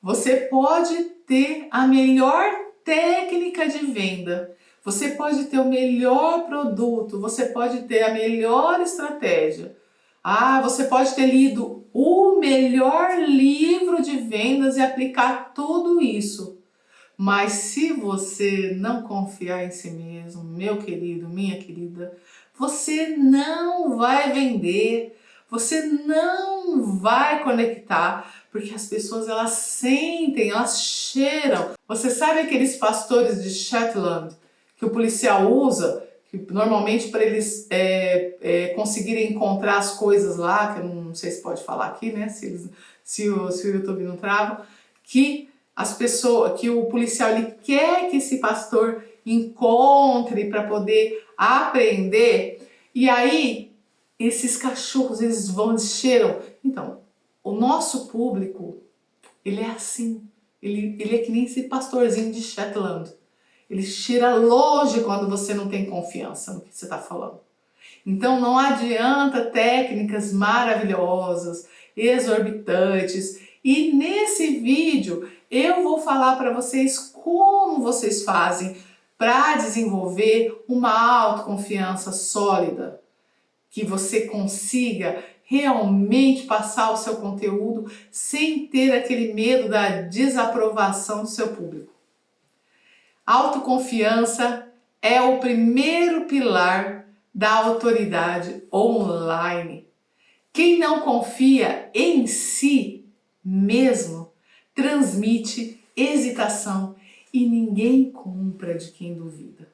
Você pode ter a melhor técnica de venda, você pode ter o melhor produto, você pode ter a melhor estratégia. Você pode ter lido o melhor livro de vendas e aplicar tudo isso. Mas se você não confiar em si mesmo, meu querido, minha querida, você não vai vender, você não vai conectar, porque as pessoas elas sentem, elas cheiram. Você sabe aqueles pastores de Shetland que o policial usa, que normalmente para eles conseguirem encontrar as coisas lá, que eu não sei se pode falar aqui, né? Se o YouTube não trava, que as pessoas, que o policial ele quer que esse pastor encontre para poder aprender, e aí esses cachorros eles vão, eles cheiram. Então, o nosso público, ele é assim, ele é que nem esse pastorzinho de Shetland. Ele cheira longe quando você não tem confiança no que você está falando. Então não adianta técnicas maravilhosas, exorbitantes. E nesse vídeo eu vou falar para vocês como vocês fazem para desenvolver uma autoconfiança sólida, que você consiga realmente passar o seu conteúdo sem ter aquele medo da desaprovação do seu público. Autoconfiança é o primeiro pilar da autoridade online. Quem não confia em si mesmo transmite hesitação e ninguém compra de quem duvida.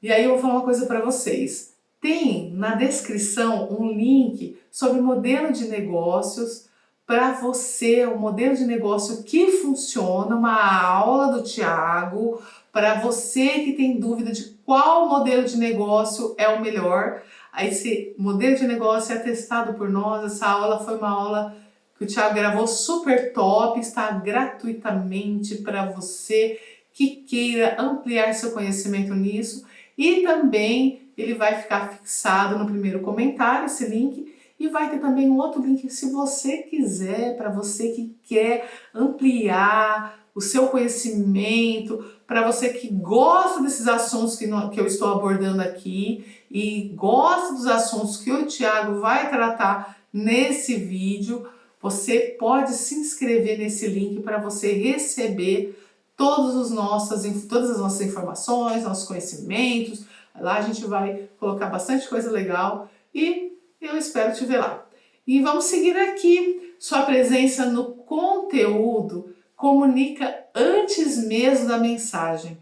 E aí eu vou falar uma coisa para vocês. Tem na descrição um link sobre modelo de negócios para você, um modelo de negócio que funciona, uma aula do Thiago, para você que tem dúvida de qual modelo de negócio é o melhor. Esse modelo de negócio é testado por nós, essa aula foi uma aula que o Thiago gravou super top, está gratuitamente para você que queira ampliar seu conhecimento nisso, e também ele vai ficar fixado no primeiro comentário, esse link, e vai ter também um outro link se você quiser, para você que quer ampliar o seu conhecimento, para você que gosta desses assuntos que eu estou abordando aqui e gosta dos assuntos que o Thiago vai tratar nesse vídeo. Você pode se inscrever nesse link para você receber todas as nossas informações, nossos conhecimentos. Lá a gente vai colocar bastante coisa legal e eu espero te ver lá. E vamos seguir aqui. Sua presença no conteúdo comunica antes mesmo da mensagem.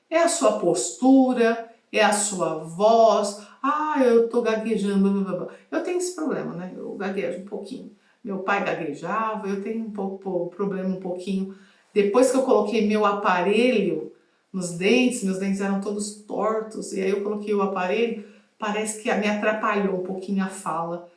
É a sua postura, é a sua voz. Eu tô gaguejando, blá, blá, blá. Eu tenho esse problema, né? Eu gaguejo um pouquinho. Meu pai gaguejava, eu tenho problema um pouquinho. Depois que eu coloquei meu aparelho nos dentes, meus dentes eram todos tortos, e aí eu coloquei o aparelho, parece que me atrapalhou um pouquinho a fala.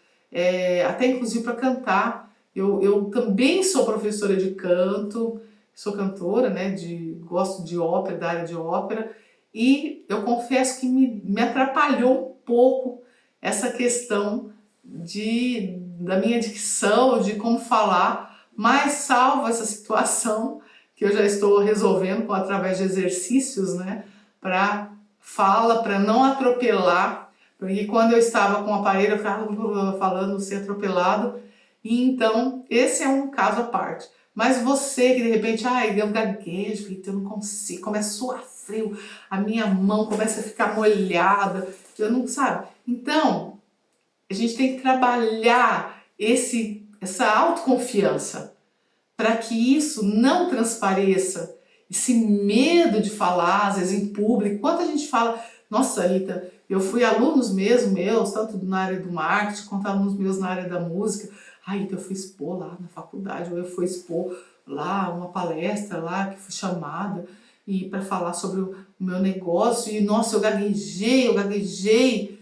Até inclusive para cantar. Eu também sou professora de canto, sou cantora, né? Gosto de ópera, da área de ópera, e eu confesso que me atrapalhou um pouco essa questão da minha dicção, de como falar, mas salvo essa situação que eu já estou resolvendo através de exercícios, né? Para fala, para não atropelar, porque quando eu estava com o aparelho eu ficava falando sem atropelado, e então esse é um caso à parte. Mas você que de repente, eu gaguejo, eu não consigo, começa a suar frio, a minha mão começa a ficar molhada, eu não sabe. Então, a gente tem que trabalhar essa autoconfiança para que isso não transpareça, esse medo de falar, às vezes em público. Quando a gente fala, nossa Rita, eu fui alunos mesmo meus, tanto na área do marketing quanto alunos meus na área da música, Rita, eu fui expor lá na faculdade, ou eu fui expor lá uma palestra lá que fui chamada e para falar sobre o meu negócio, e nossa, eu gaguejei.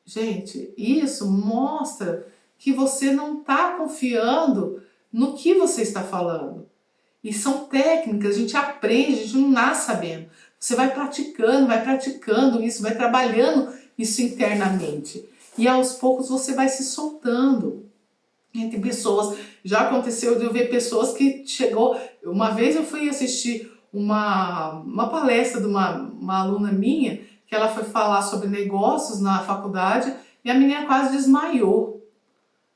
Gente, isso mostra que você não está confiando no que você está falando. E são técnicas, a gente aprende, a gente não nasce sabendo. Você vai praticando isso, vai trabalhando isso internamente. E aos poucos você vai se soltando. E tem pessoas, já aconteceu de eu ver pessoas que chegou... Uma vez eu fui assistir uma palestra de uma aluna minha, que ela foi falar sobre negócios na faculdade, e a menina quase desmaiou.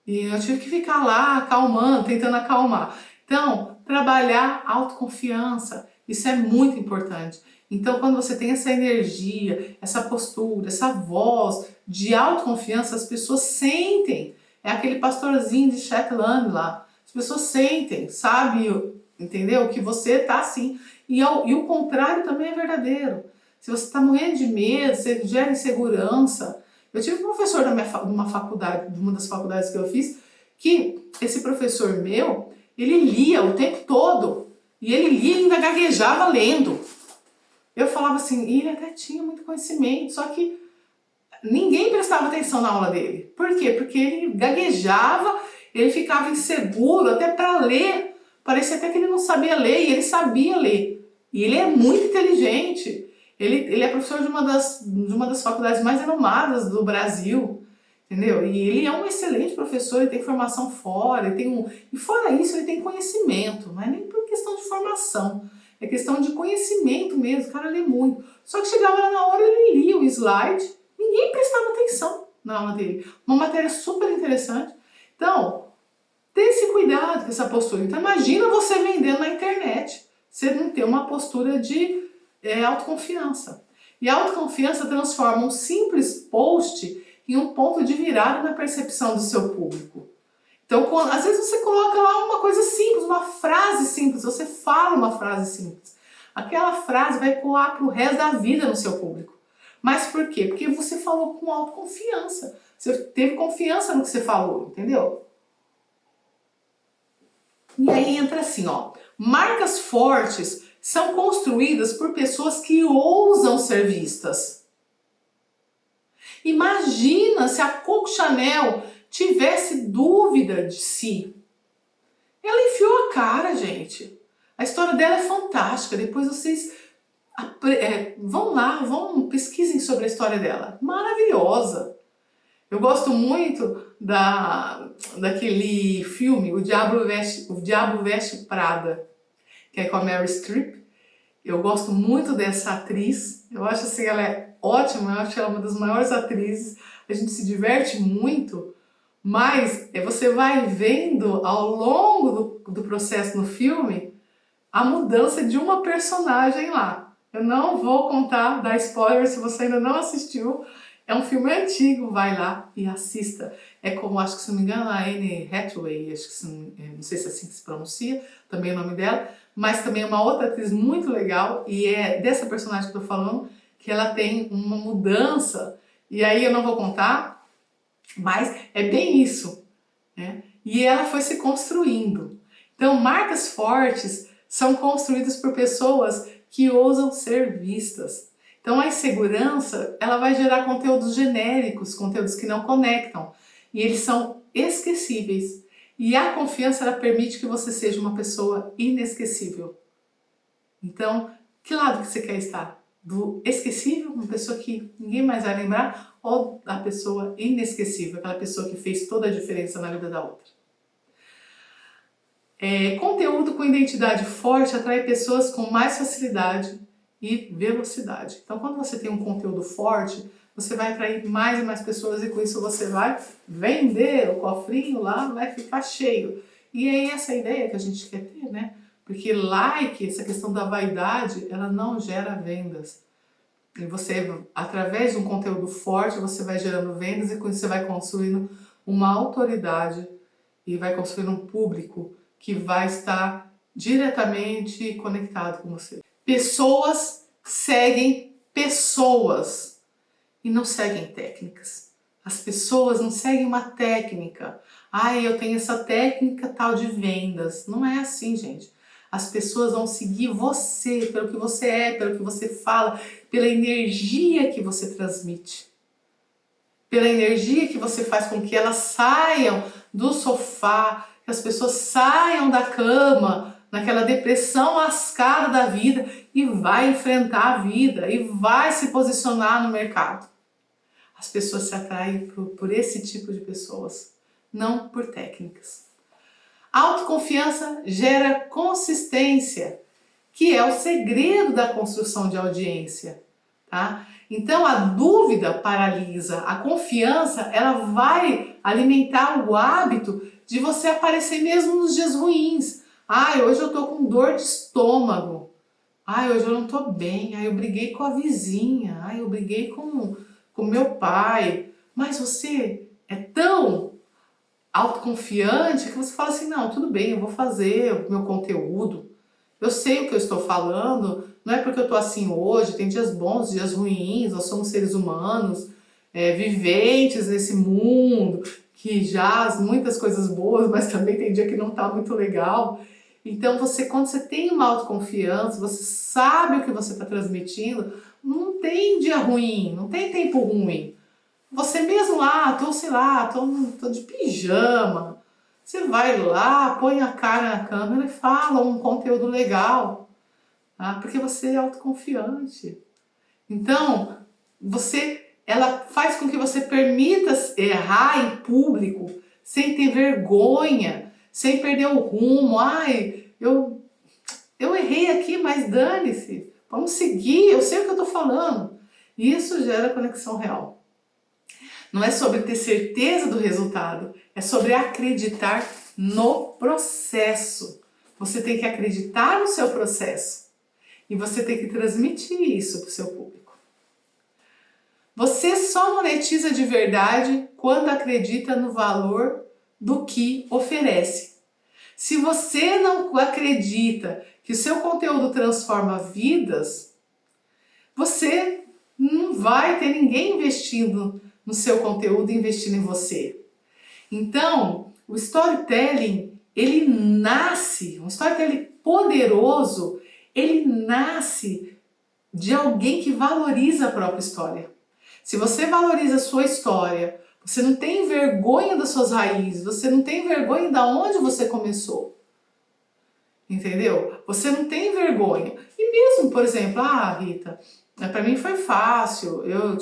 E eu tive que ficar lá acalmando, tentando acalmar. Então, trabalhar autoconfiança, isso é muito importante. Então, quando você tem essa energia, essa postura, essa voz de autoconfiança, as pessoas sentem. É aquele pastorzinho de Shetland lá. As pessoas sentem, sabe, entendeu? Que você tá assim. E o contrário também é verdadeiro. Se você está morrendo de medo, você gera insegurança. Eu tive um professor de uma faculdade, de uma das faculdades que eu fiz, que esse professor meu, ele lia o tempo todo. E ele lia e ainda gaguejava lendo. Eu falava assim, e ele até tinha muito conhecimento, só que ninguém prestava atenção na aula dele. Por quê? Porque ele gaguejava, ele ficava inseguro até para ler. Parecia até que ele não sabia ler, e ele sabia ler. E ele é muito inteligente. Ele é professor de uma das faculdades mais renomadas do Brasil, entendeu? E ele é um excelente professor, ele tem formação fora, e fora isso ele tem conhecimento, não é nem por questão de formação, é questão de conhecimento mesmo, o cara lê muito. Só que chegava lá na hora, ele lia o slide, ninguém prestava atenção na aula dele. Uma matéria super interessante. Então, tenha esse cuidado com essa postura. Então imagina você vendendo na internet, você não ter uma postura de autoconfiança. E a autoconfiança transforma um simples post em um ponto de virada na percepção do seu público. Então, às vezes você coloca lá uma coisa simples, uma frase simples, você fala uma frase simples. Aquela frase vai ecoar para o resto da vida no seu público. Mas por quê? Porque você falou com autoconfiança. Você teve confiança no que você falou, entendeu? E aí entra assim, ó. Marcas fortes são construídas por pessoas que ousam ser vistas. Imagina se a Coco Chanel tivesse dúvida de si. Ela enfiou a cara, gente. A história dela é fantástica. Depois vocês vão lá, pesquisem sobre a história dela. Maravilhosa. Eu gosto muito daquele filme, O Diabo Veste Prada, que é com a Meryl Streep. Eu gosto muito dessa atriz. Eu acho assim, ela é ótima, eu acho ela uma das maiores atrizes. A gente se diverte muito, mas você vai vendo ao longo do processo no filme a mudança de uma personagem lá. Eu não vou contar, dar spoiler se você ainda não assistiu. É um filme antigo, vai lá e assista. É como, acho que se não me engano, a Anne Hathaway, acho que não sei se é assim que se pronuncia, também é o nome dela, mas também é uma outra atriz muito legal, e é dessa personagem que eu tô falando, que ela tem uma mudança, e aí eu não vou contar, mas é bem isso, né? E ela foi se construindo. Então, marcas fortes são construídas por pessoas que ousam ser vistas. Então a insegurança, ela vai gerar conteúdos genéricos, conteúdos que não conectam, e eles são esquecíveis. E a confiança, ela permite que você seja uma pessoa inesquecível. Então, que lado que você quer estar? Do esquecível, uma pessoa que ninguém mais vai lembrar, ou da pessoa inesquecível, aquela pessoa que fez toda a diferença na vida da outra? Conteúdo com identidade forte atrai pessoas com mais facilidade e velocidade. Então, quando você tem um conteúdo forte, você vai atrair mais e mais pessoas, e com isso você vai vender, o cofrinho lá vai ficar cheio. E é essa ideia que a gente quer ter, né? Porque like, essa questão da vaidade, ela não gera vendas. E você, através de um conteúdo forte, você vai gerando vendas, e com isso você vai construindo uma autoridade e vai construindo um público que vai estar diretamente conectado com você. Pessoas seguem pessoas e não seguem técnicas. As pessoas não seguem uma técnica. Eu tenho essa técnica tal de vendas. Não é assim, gente. As pessoas vão seguir você, pelo que você é, pelo que você fala, pela energia que você transmite. Pela energia que você faz com que elas saiam do sofá, que as pessoas saiam da cama, naquela depressão lascada da vida, e vai enfrentar a vida, e vai se posicionar no mercado. As pessoas se atraem por esse tipo de pessoas, não por técnicas. A autoconfiança gera consistência, que é o segredo da construção de audiência, tá? Então a dúvida paralisa, a confiança ela vai alimentar o hábito de você aparecer mesmo nos dias ruins. Ai, hoje eu tô com dor de estômago. Ai, hoje eu não tô bem. Ai, eu briguei com a vizinha. Ai, eu briguei com meu pai. Mas você é tão autoconfiante que você fala assim, não, tudo bem, eu vou fazer o meu conteúdo. Eu sei o que eu estou falando, não é porque eu estou assim hoje, tem dias bons, dias ruins, nós somos seres humanos, viventes nesse mundo, que jaz muitas coisas boas, mas também tem dia que não está muito legal. Então quando você tem uma autoconfiança, você sabe o que você está transmitindo, não tem dia ruim, não tem tempo ruim. Você mesmo tô de pijama. Você vai lá, põe a cara na câmera e fala um conteúdo legal, tá? Porque você é autoconfiante. Então, ela faz com que você permita errar em público, sem ter vergonha, sem perder o rumo. Ai, eu errei aqui, mas dane-se. Vamos seguir, eu sei o que eu estou falando. Isso gera conexão real. Não é sobre ter certeza do resultado, é sobre acreditar no processo. Você tem que acreditar no seu processo e você tem que transmitir isso para o seu público. Você só monetiza de verdade quando acredita no valor do que oferece. Se você não acredita que o seu conteúdo transforma vidas, você não vai ter ninguém investindo no seu conteúdo e investindo em você. Então, o storytelling, um storytelling poderoso, ele nasce de alguém que valoriza a própria história. Se você valoriza a sua história, você não tem vergonha das suas raízes, você não tem vergonha de onde você começou. Entendeu? Você não tem vergonha. E mesmo, por exemplo, Rita, para mim foi fácil, eu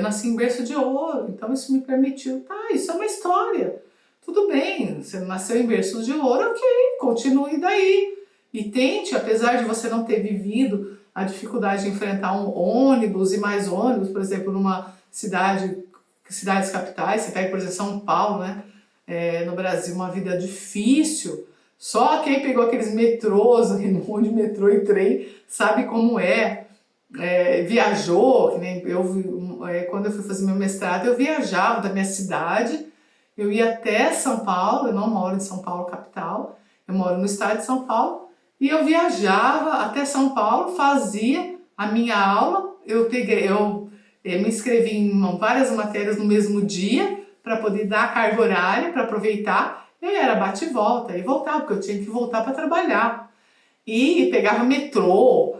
nasci em berço de ouro, então isso me permitiu, isso é uma história, tudo bem, você nasceu em berço de ouro, ok, continue daí, e tente, apesar de você não ter vivido a dificuldade de enfrentar um ônibus e mais ônibus, por exemplo, numa cidades capitais, você pega, por exemplo, São Paulo, né, no Brasil, uma vida difícil, só quem pegou aqueles metrôs, aquele monte de metrô e trem, sabe como viajou, que nem quando eu fui fazer meu mestrado, eu viajava da minha cidade, eu ia até São Paulo, eu não moro em São Paulo capital, eu moro no estado de São Paulo, e eu viajava até São Paulo, fazia a minha aula, eu me inscrevi em várias matérias no mesmo dia, para poder dar a carga horária, para aproveitar, e era bate e volta, e voltava, porque eu tinha que voltar para trabalhar, e pegava metrô,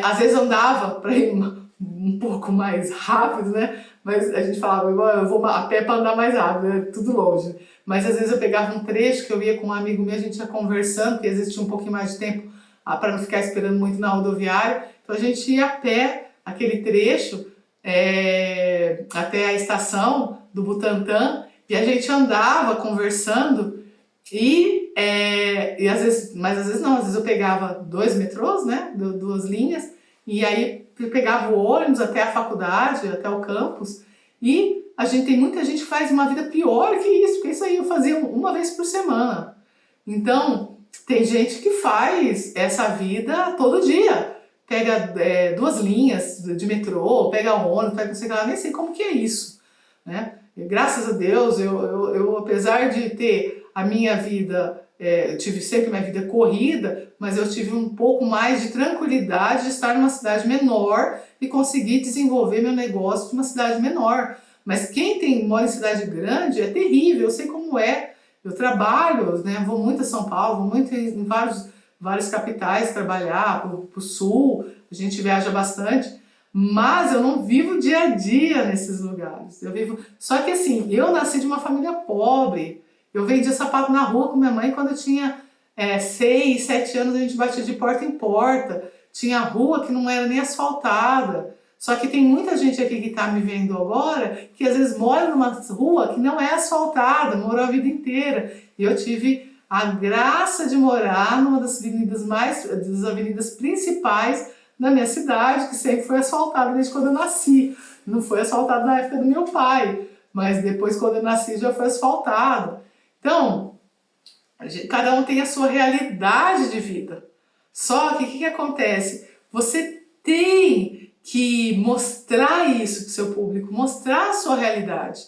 às vezes andava para ir um pouco mais rápido, né? Mas a gente falava, eu vou a pé para andar mais rápido, é tudo longe. Mas às vezes eu pegava um trecho que eu ia com um amigo meu, a gente ia conversando, porque às vezes tinha um pouquinho mais de tempo para não ficar esperando muito na rodoviária. Então a gente ia a pé, aquele trecho, até a estação do Butantã, e a gente andava conversando às vezes, mas às vezes não, às vezes eu pegava 2 metrôs, né, 2 linhas, e aí eu pegava o ônibus até a faculdade, até o campus, e tem muita gente que faz uma vida pior que isso, porque isso aí eu fazia uma vez por semana. Então, tem gente que faz essa vida todo dia, pega 2 linhas de metrô, pega ônibus, pega não sei o que lá, nem sei como que é isso, né? E, graças a Deus, eu apesar de ter a minha vida, eu tive sempre minha vida corrida, mas eu tive um pouco mais de tranquilidade de estar numa cidade menor e conseguir desenvolver meu negócio de uma cidade menor. Mas quem mora em cidade grande é terrível, eu sei como é. Eu trabalho, né, vou muito a São Paulo, vou muito em várias capitais trabalhar, pro sul, a gente viaja bastante, mas eu não vivo dia a dia nesses lugares. Só que assim, eu nasci de uma família pobre. Eu vendia sapato na rua com minha mãe quando eu tinha 6, 7 anos, a gente batia de porta em porta. Tinha rua que não era nem asfaltada. Só que tem muita gente aqui que está me vendo agora que às vezes mora numa rua que não é asfaltada, morou a vida inteira. E eu tive a graça de morar numa das avenidas principais da minha cidade, que sempre foi asfaltada desde quando eu nasci. Não foi asfaltado na época do meu pai, mas depois, quando eu nasci, já foi asfaltado. Então, cada um tem a sua realidade de vida. Só que o que acontece? Você tem que mostrar isso para o seu público, mostrar a sua realidade,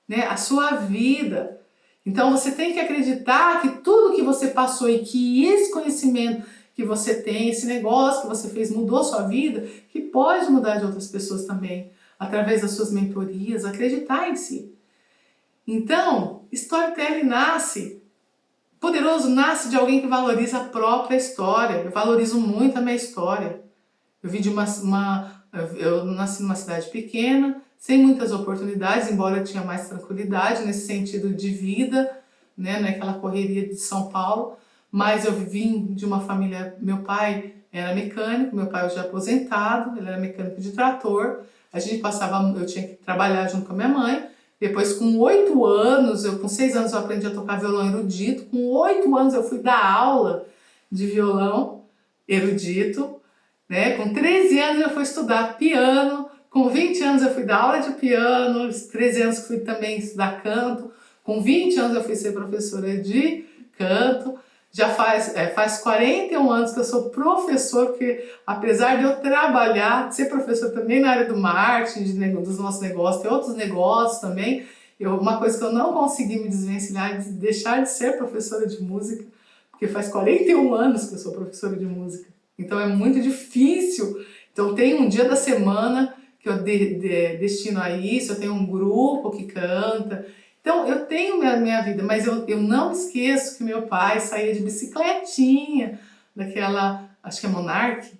né? A sua vida. Então você tem que acreditar que tudo que você passou e que esse conhecimento que você tem, esse negócio que você fez mudou a sua vida, que pode mudar de outras pessoas também, através das suas mentorias, acreditar em si. Então, storytelling poderoso nasce de alguém que valoriza a própria história. Eu valorizo muito a minha história. Eu eu nasci numa cidade pequena, sem muitas oportunidades, embora eu tinha mais tranquilidade nesse sentido de vida, né, naquela correria de São Paulo, mas eu vim de uma família, meu pai era mecânico, meu pai hoje é aposentado, ele era mecânico de trator, eu tinha que trabalhar junto com a minha mãe. Depois, com 8 anos, com 6 anos eu aprendi a tocar violão erudito, com 8 anos eu fui dar aula de violão erudito, né? Com 13 anos eu fui estudar piano, com 20 anos eu fui dar aula de piano, aos 13 anos fui também estudar canto, com 20 anos eu fui ser professora de canto. Já faz 41 anos que eu sou professor, porque apesar de eu trabalhar, ser professor também na área do marketing, dos nossos negócios, tem outros negócios também, uma coisa que eu não consegui me desvencilhar é de deixar de ser professora de música, porque faz 41 anos que eu sou professora de música. Então é muito difícil. Então tem um dia da semana que eu destino a isso, eu tenho um grupo que canta. Então eu tenho minha vida, mas eu não esqueço que meu pai saía de bicicletinha, daquela, acho que é Monark,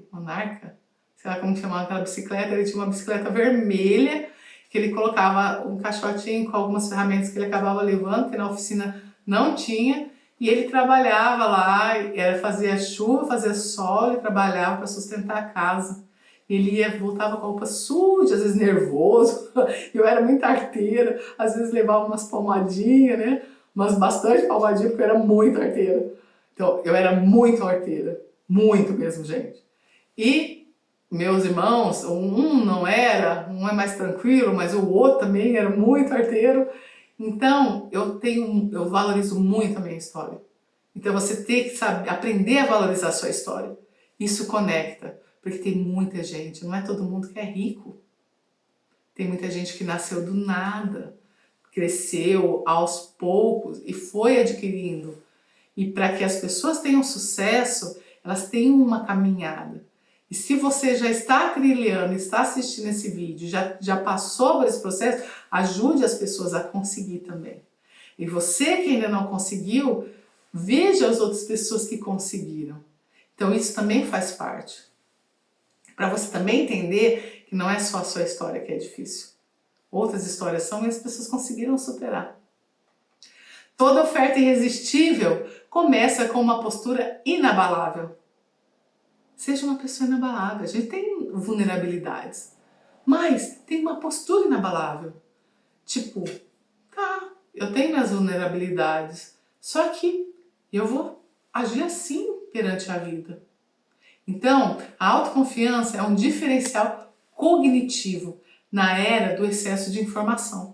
Monarca, sei lá como chamava aquela bicicleta. Ele tinha uma bicicleta vermelha, que ele colocava um caixotinho com algumas ferramentas que ele acabava levando, que na oficina não tinha. E ele trabalhava lá, fazia chuva, fazia sol, ele trabalhava para sustentar a casa. Ele voltava com a roupa suja, às vezes nervoso, eu era muito arteira, às vezes levava umas palmadinhas, né? Umas bastante palmadinhas, porque eu era muito arteira. Então, eu era muito arteira, muito mesmo, gente. E meus irmãos, um não era, um é mais tranquilo, mas o outro também era muito arteiro. Então, eu valorizo muito a minha história. Então, você tem que aprender a valorizar a sua história. Isso conecta, porque tem muita gente, não é todo mundo que é rico. Tem muita gente que nasceu do nada, cresceu aos poucos e foi adquirindo. E para que as pessoas tenham sucesso, elas têm uma caminhada. E se você já está trilhando, está assistindo esse vídeo, já passou por esse processo, ajude as pessoas a conseguir também. E você que ainda não conseguiu, veja as outras pessoas que conseguiram. Então isso também faz parte. Para você também entender que não é só a sua história que é difícil. Outras histórias são e as pessoas conseguiram superar. Toda oferta irresistível começa com uma postura inabalável. Seja uma pessoa inabalável. A gente tem vulnerabilidades, mas tem uma postura inabalável. Tipo, tá, eu tenho minhas vulnerabilidades, só que eu vou agir assim perante a vida. Então, a autoconfiança é um diferencial cognitivo na era do excesso de informação.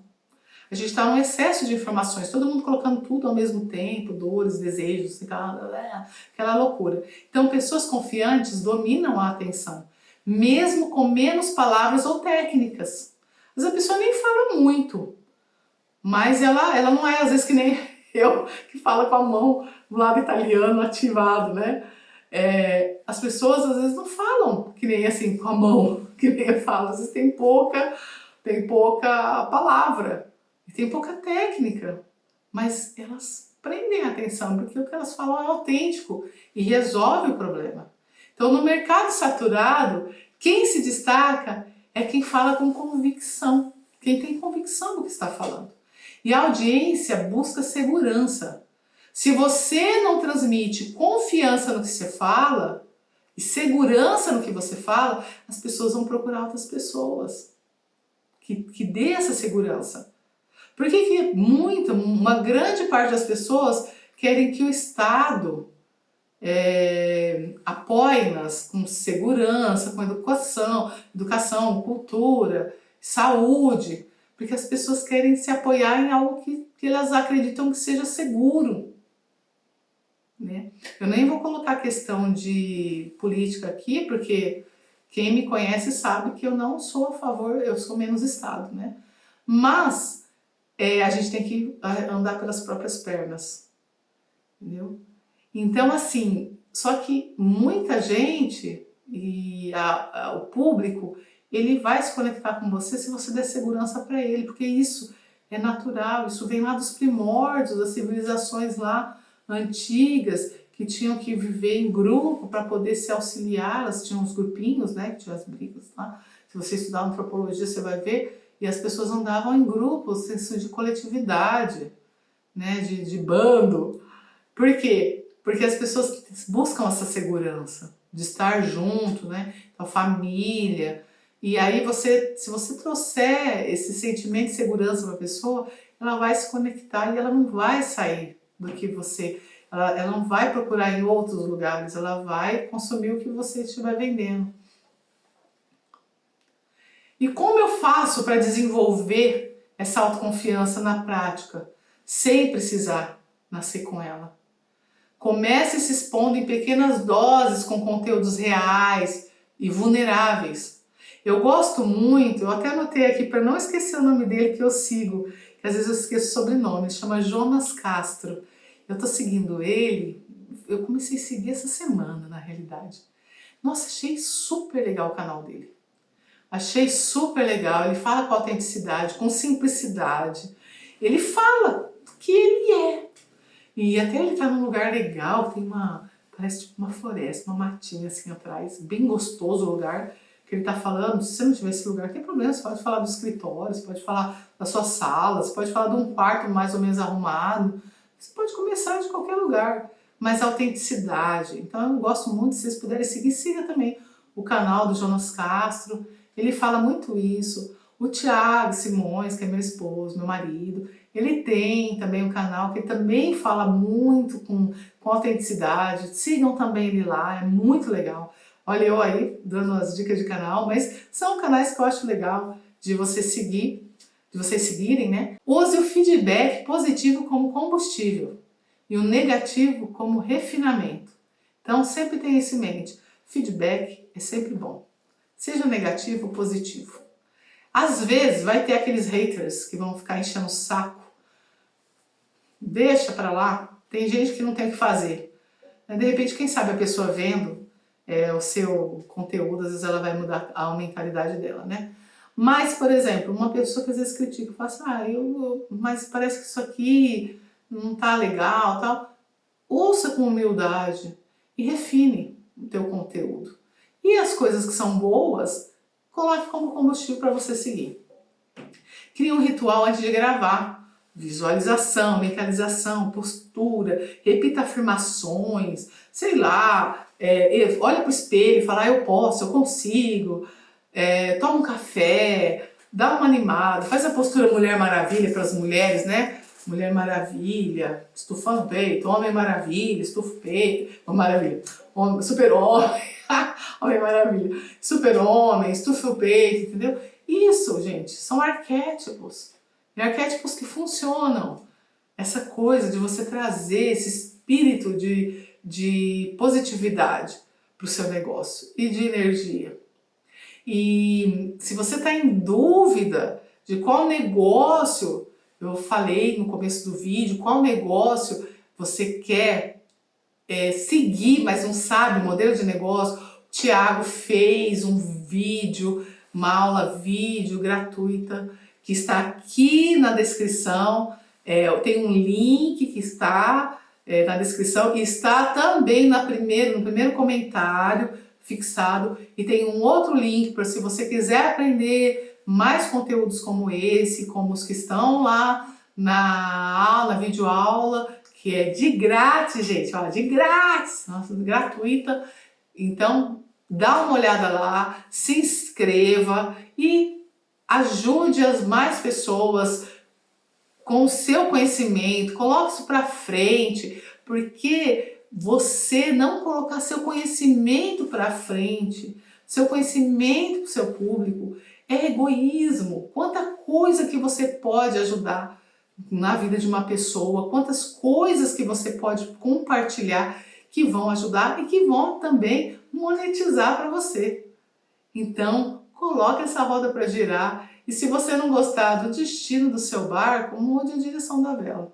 A gente está num excesso de informações, todo mundo colocando tudo ao mesmo tempo, dores, desejos, aquela loucura. Então, pessoas confiantes dominam a atenção, mesmo com menos palavras ou técnicas. Às vezes a pessoa nem fala muito, mas ela não é, às vezes, que nem eu, que fala com a mão do lado italiano ativado, né? As pessoas, às vezes, não falam que nem assim, com a mão, que nem eu falo. Às vezes tem pouca palavra. Tem pouca técnica, mas elas prendem a atenção, porque o que elas falam é autêntico e resolve o problema. Então, no mercado saturado, quem se destaca é quem fala com convicção, quem tem convicção do que está falando. E a audiência busca segurança. Se você não transmite confiança no que você fala, e segurança no que você fala, as pessoas vão procurar outras pessoas que dê essa segurança. Por que uma grande parte das pessoas querem que o Estado apoie-nas com segurança, com educação, cultura, saúde, porque as pessoas querem se apoiar em algo que elas acreditam que seja seguro, né? Eu nem vou colocar a questão de política aqui, porque quem me conhece sabe que eu não sou a favor, eu sou menos Estado, né? Mas a gente tem que andar pelas próprias pernas, entendeu? Então, assim, só que muita gente e o público, ele vai se conectar com você se você der segurança para ele, porque isso é natural, isso vem lá dos primórdios, das civilizações lá antigas, que tinham que viver em grupo para poder se auxiliar, elas tinham os grupinhos, né, que tinham as brigas lá. Se você estudar antropologia, você vai ver, e as pessoas andavam em grupo, senso de coletividade, né, de bando. Por quê? Porque as pessoas buscam essa segurança de estar junto, né? Então, família. E aí se você trouxer esse sentimento de segurança para a pessoa, ela vai se conectar e ela não vai sair do que você, ela não vai procurar em outros lugares, ela vai consumir o que você estiver vendendo. E como eu faço para desenvolver essa autoconfiança na prática, sem precisar nascer com ela? Comece se expondo em pequenas doses com conteúdos reais e vulneráveis. Eu gosto muito, eu até anotei aqui para não esquecer o nome dele que eu sigo, que às vezes eu esqueço o sobrenome, ele chama Jonas Castro. Eu tô seguindo ele, eu comecei a seguir essa semana na realidade. Nossa, achei super legal o canal dele. Achei super legal, ele fala com autenticidade, com simplicidade. Ele fala o que ele é. E até ele tá num lugar legal, tem parece tipo uma floresta, uma matinha assim atrás, bem gostoso o lugar que ele tá falando. Se você não tiver esse lugar, não tem problema, você pode falar do escritório, você pode falar da sua sala, você pode falar de um quarto mais ou menos arrumado, você pode começar de qualquer lugar, mas autenticidade. Então eu gosto muito, se vocês puderem seguir, siga também o canal do Jonas Castro, ele fala muito isso. O Thiago Simões, que é meu esposo, meu marido, ele tem também um canal que também fala muito com autenticidade. Sigam também ele lá, é muito legal. Olha eu aí dando as dicas de canal, mas são canais que eu acho legal de você seguir, de vocês seguirem, né? Use o feedback positivo como combustível e o negativo como refinamento. Então sempre tenha isso em mente. Feedback é sempre bom. Seja negativo ou positivo. Às vezes vai ter aqueles haters que vão ficar enchendo o saco. Deixa pra lá. Tem gente que não tem o que fazer. De repente, quem sabe a pessoa vendo o seu conteúdo, às vezes ela vai mudar a mentalidade dela, né? Mas, por exemplo, uma pessoa que às vezes critica, fala assim, mas parece que isso aqui não tá legal, tal. Ouça com humildade e refine o teu conteúdo. E as coisas que são boas, coloque como combustível para você seguir. Crie um ritual antes de gravar. Visualização, mentalização, postura, repita afirmações, sei lá, olha para o espelho e fala, eu posso, eu consigo, toma um café, dá uma animada, faz a postura Mulher Maravilha para as mulheres, né? Mulher Maravilha, estufando o peito, Homem Maravilha, estufa o peito, maravilha, super-homem, Homem Maravilha, super-homem, estufa o peito, entendeu? Isso, gente, são arquétipos. E arquétipos que funcionam. Essa coisa de você trazer esse espírito de positividade para o seu negócio e de energia. E se você está em dúvida de qual negócio, eu falei no começo do vídeo, qual negócio você quer seguir, mas não sabe o modelo de negócio, o Thiago fez um vídeo, uma aula vídeo gratuita, que está aqui na descrição, tem um link que está na descrição e está também no primeiro comentário fixado, e tem um outro link para se você quiser aprender mais conteúdos como esse, como os que estão lá na videoaula, que é de grátis, gente, ó, de grátis, nossa, gratuita, Então, dá uma olhada lá, se inscreva e ajude as mais pessoas com o seu conhecimento, coloque isso para frente, porque você não colocar seu conhecimento para frente, seu conhecimento para o seu público, é egoísmo. Quanta coisa que você pode ajudar na vida de uma pessoa, quantas coisas que você pode compartilhar que vão ajudar e que vão também monetizar para você. Então, coloque essa roda para girar e se você não gostar do destino do seu barco, mude a direção da vela.